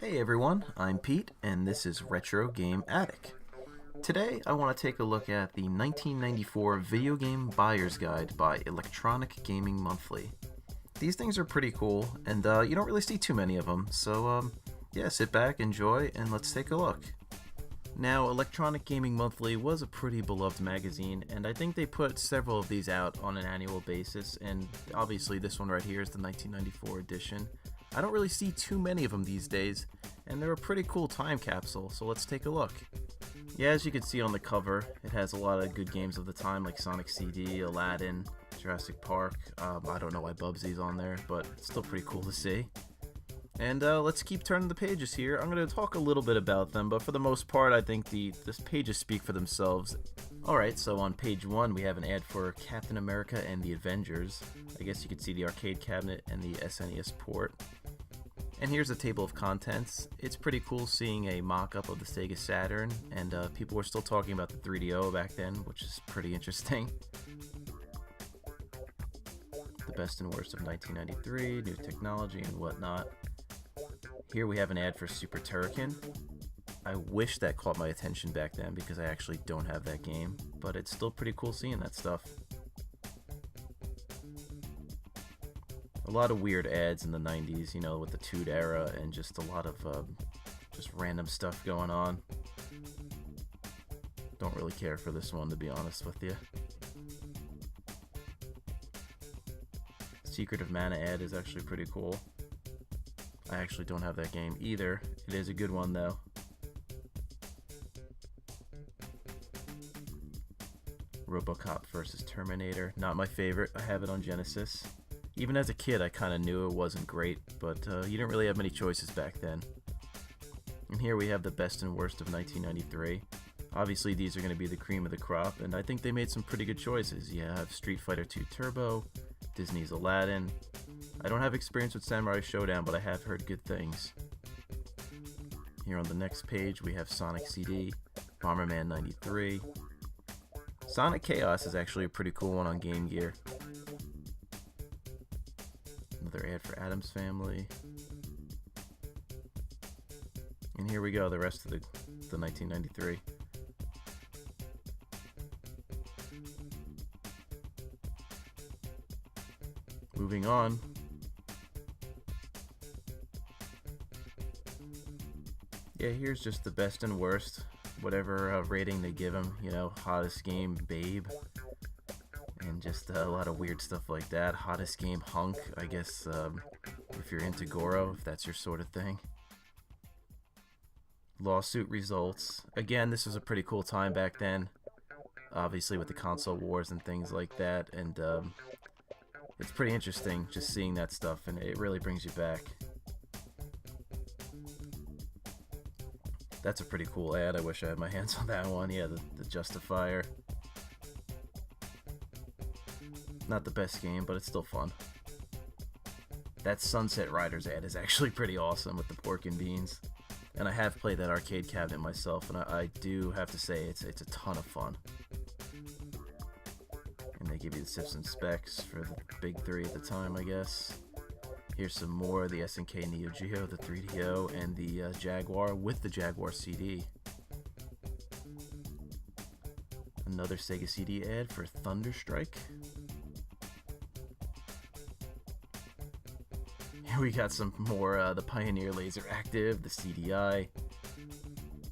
Hey everyone, I'm Pete, and this is Retro Game Attic. Today, I want to take a look at the 1994 Video Game Buyer's Guide by Electronic Gaming Monthly. These things are pretty cool, and you don't really see too many of them, so yeah, sit back, enjoy, and let's take a look. Now, Electronic Gaming Monthly was a pretty beloved magazine, and I think they put several of these out on an annual basis, and obviously this one right here is the 1994 edition. I don't really see too many of them these days, and they're a pretty cool time capsule, so let's take a look. Yeah, as you can see on the cover, it has a lot of good games of the time like Sonic CD, Aladdin, Jurassic Park. I don't know why Bubsy's on there, but it's still pretty cool to see. And let's keep turning the pages here. I'm going to talk a little bit about them, but for the most part, I think this pages speak for themselves. Alright, so on page 1, we have an ad for Captain America and the Avengers. I guess you could see the arcade cabinet and the SNES port. And here's a table of contents. It's pretty cool seeing a mock-up of the Sega Saturn, and people were still talking about the 3DO back then, which is pretty interesting. The best and worst of 1993, new technology and whatnot. Here we have an ad for Super Turrican. I wish that caught my attention back then because I actually don't have that game, but it's still pretty cool seeing that stuff. A lot of weird ads in the 90s, you know, with the Toot era and just a lot of just random stuff going on. Don't really care for this one, to be honest with you. Secret of Mana ad is actually pretty cool. I actually don't have that game either. It is a good one though. RoboCop vs. Terminator. Not my favorite. I have it on Genesis. Even as a kid, I kind of knew it wasn't great, but you didn't really have many choices back then. And here we have the best and worst of 1993. Obviously, these are going to be the cream of the crop, and I think they made some pretty good choices. You have Street Fighter II Turbo, Disney's Aladdin. I don't have experience with Samurai Showdown, but I have heard good things. Here on the next page, we have Sonic CD, Bomberman 93. Sonic Chaos is actually a pretty cool one on Game Gear. Another ad for Addams Family. And here we go, the rest of the 1993. Moving on. Yeah, here's just the best and worst. Whatever rating they give them, you know, hottest game, Babe. And just a lot of weird stuff like that. Hottest game, Hunk, I guess, if you're into Goro, if that's your sort of thing. Lawsuit results. Again, this was a pretty cool time back then. Obviously with the console wars and things like that. And it's pretty interesting just seeing that stuff, and it really brings you back. That's a pretty cool ad. I wish I had my hands on that one. Yeah, the Justifier. Not the best game, but it's still fun. That Sunset Riders ad is actually pretty awesome with the pork and beans. And I have played that arcade cabinet myself, and I do have to say it's a ton of fun. And they give you the sips and specs for the big three at the time, I guess. Here's some more, the SNK Neo Geo, the 3DO, and the Jaguar with the Jaguar CD. Another Sega CD ad for Thunderstrike. Here we got some more, the Pioneer Laser Active, the CDI,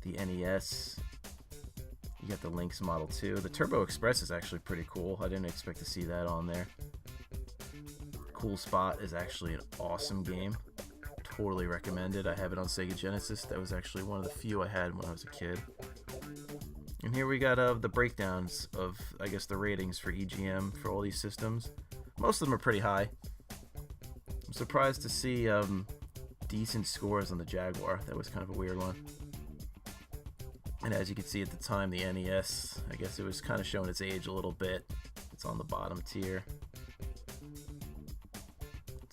the NES. You got the Lynx Model 2. The Turbo Express is actually pretty cool. I didn't expect to see that on there. Cool Spot is actually an awesome game. Totally recommended. I have it on Sega Genesis. That was actually one of the few I had when I was a kid. And here we got the breakdowns of, I guess, the ratings for EGM for all these systems. Most of them are pretty high. I'm surprised to see decent scores on the Jaguar. That was kind of a weird one. And as you can see at the time, the NES, I guess it was kind of showing its age a little bit. It's on the bottom tier.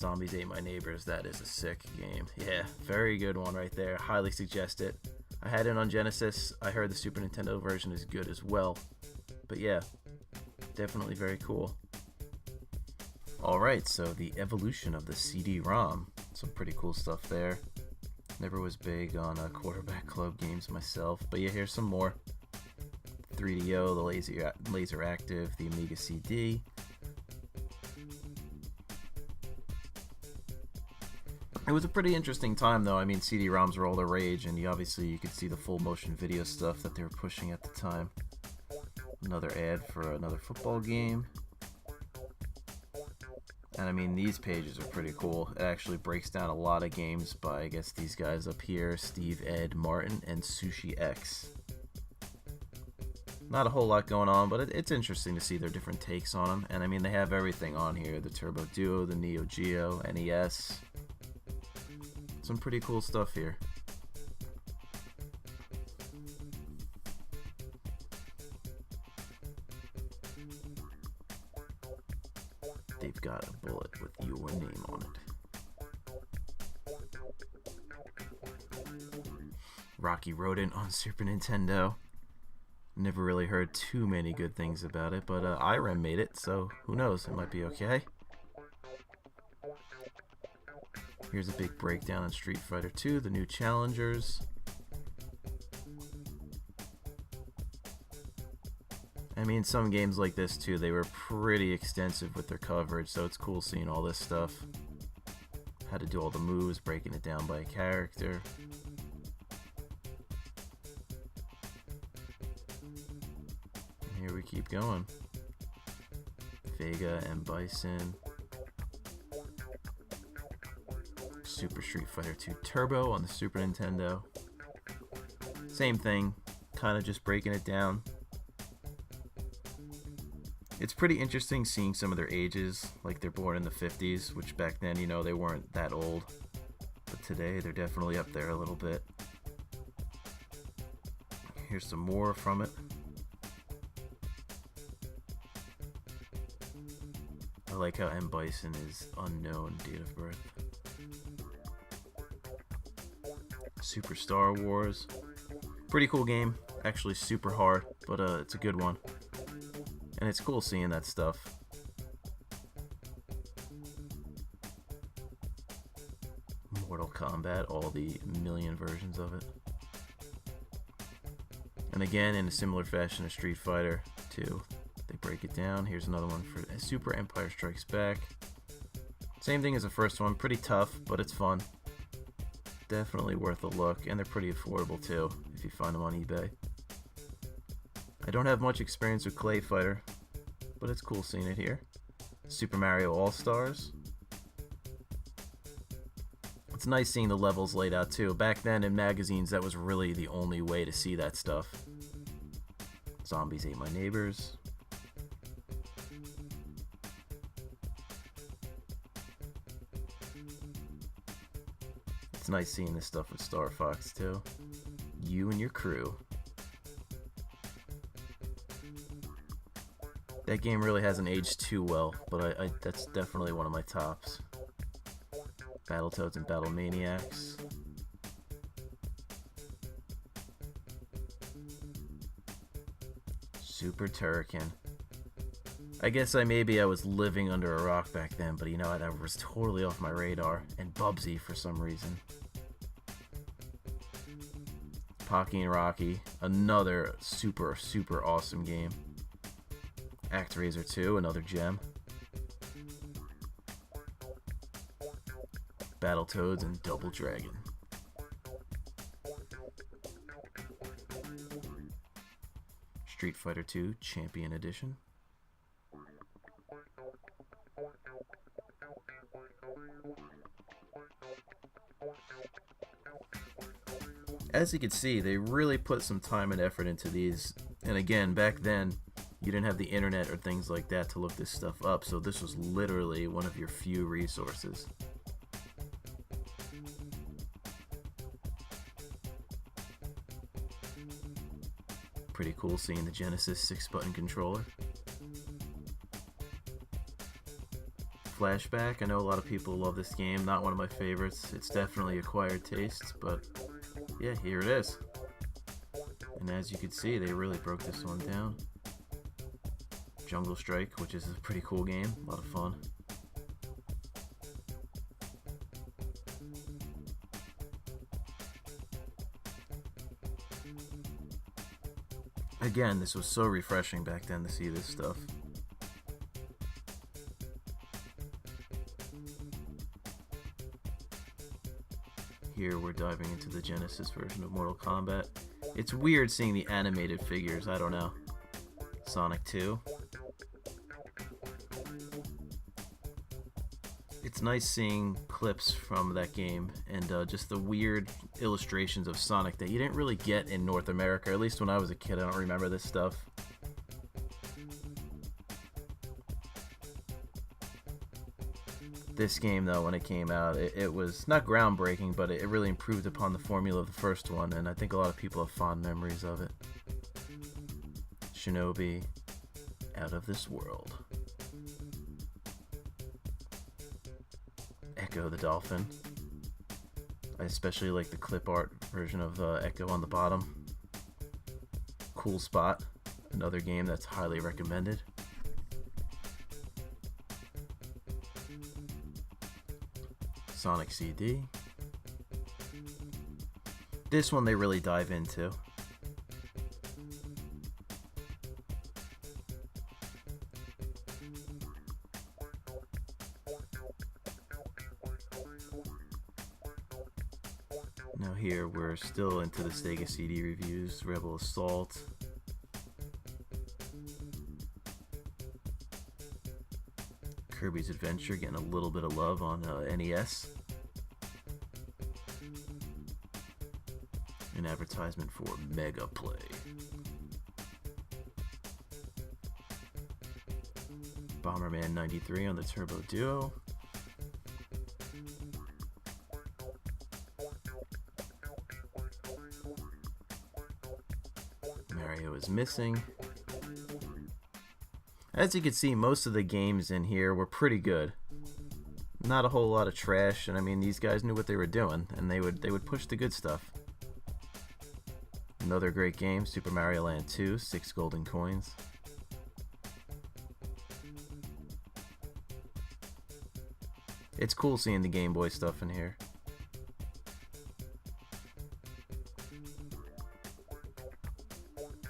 Zombies Ate My Neighbors, that is a sick game. Yeah, very good one right there. Highly suggest it. I had it on Genesis. I heard the Super Nintendo version is good as well. But yeah, definitely very cool. Alright, so the evolution of the CD-ROM. Some pretty cool stuff there. Never was big on quarterback club games myself, but yeah, here's some more. 3DO, the Laser Active, the Amiga CD. It was a pretty interesting time, though. I mean, CD-ROMs were all the rage, and you could see the full motion video stuff that they were pushing at the time. Another ad for another football game. And I mean, these pages are pretty cool. It actually breaks down a lot of games by, I guess, these guys up here, Steve, Ed, Martin, and Sushi X. Not a whole lot going on, but it's interesting to see their different takes on them. And I mean, they have everything on here. The Turbo Duo, the Neo Geo, NES. Some pretty cool stuff here. They've got a bullet with your name on it. Rocky Rodent on Super Nintendo. Never really heard too many good things about it, but IREM made it, so who knows, it might be okay. Here's a big breakdown on Street Fighter 2, the new challengers. I mean, some games like this too, they were pretty extensive with their coverage, so it's cool seeing all this stuff. How to do all the moves, breaking it down by a character. And here we keep going. Vega and Bison. Super Street Fighter 2 Turbo on the Super Nintendo. Same thing, kind of just breaking it down. It's pretty interesting seeing some of their ages, like they're born in the 50s, which back then, you know, they weren't that old. But today, they're definitely up there a little bit. Here's some more from it. I like how M. Bison is unknown date of birth. Super Star Wars. Pretty cool game. Actually super hard, but it's a good one. And it's cool seeing that stuff. Mortal Kombat, all the million versions of it. And again, in a similar fashion to Street Fighter 2, they break it down. Here's another one for Super Empire Strikes Back. Same thing as the first one, pretty tough, but it's fun. Definitely worth a look, and they're pretty affordable too, if you find them on eBay. I don't have much experience with Clay Fighter, but it's cool seeing it here. Super Mario All-Stars. It's nice seeing the levels laid out too. Back then in magazines, that was really the only way to see that stuff. Zombies Ate My Neighbors. It's nice seeing this stuff with Star Fox too. You and Your Crew. That game really hasn't aged too well, but that's definitely one of my tops. Battletoads and Battle Maniacs. Super Turrican. I guess maybe I was living under a rock back then, but you know, that was totally off my radar. And Bubsy for some reason. Pocky and Rocky, another super awesome game. ActRaiser 2, another gem. Battletoads and Double Dragon. Street Fighter 2 Champion Edition. As you can see, they really put some time and effort into these. And again, back then, you didn't have the internet or things like that to look this stuff up, so this was literally one of your few resources. Pretty cool seeing the Genesis 6-button controller. Flashback, I know a lot of people love this game, not one of my favorites. It's definitely acquired taste, but yeah, here it is. And as you can see, they really broke this one down. Jungle Strike, which is a pretty cool game, a lot of fun. Again, this was so refreshing back then to see this stuff. Here we're diving into the Genesis version of Mortal Kombat. It's weird seeing the animated figures, I don't know. Sonic 2. It's nice seeing clips from that game and just the weird illustrations of Sonic that you didn't really get in North America. At least when I was a kid, I don't remember this stuff. This game, though, when it came out, it was not groundbreaking, but it really improved upon the formula of the first one, and I think a lot of people have fond memories of it. Shinobi, Out of This World. Echo the Dolphin. I especially like the clip art version of Echo on the bottom. Cool Spot, another game that's highly recommended. Sonic CD. This one they really dive into. Now here we're still into the Sega CD reviews. Rebel Assault. Kirby's Adventure getting a little bit of love on NES. An advertisement for Mega Play. Bomberman 93 on the Turbo Duo. Mario is Missing. As you can see, most of the games in here were pretty good. Not a whole lot of trash, and I mean, these guys knew what they were doing, and they would push the good stuff. Another great game, Super Mario Land 2, 6 golden coins. It's cool seeing the Game Boy stuff in here.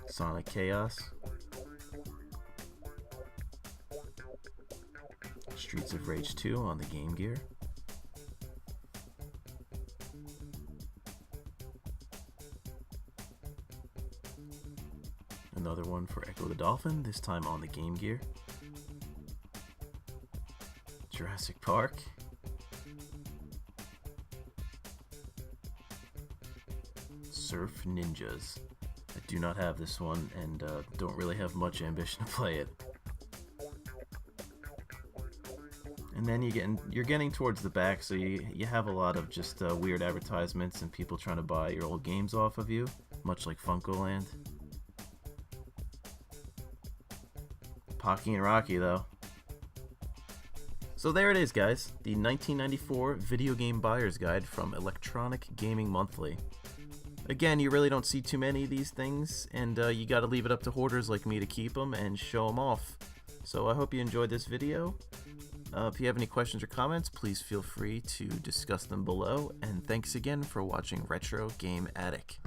Sonic Chaos. Streets of Rage 2 on the Game Gear. Another one for Echo the Dolphin, this time on the Game Gear. Jurassic Park. Surf Ninjas. I do not have this one and don't really have much ambition to play it. And then you're getting towards the back, so you have a lot of just weird advertisements and people trying to buy your old games off of you, much like Funkoland. Pocky and Rocky, though. So there it is, guys. The 1994 Video Game Buyer's Guide from Electronic Gaming Monthly. Again, you really don't see too many of these things, and you gotta leave it up to hoarders like me to keep them and show them off. So I hope you enjoyed this video. If you have any questions or comments, please feel free to discuss them below, and thanks again for watching Retro Game Attic.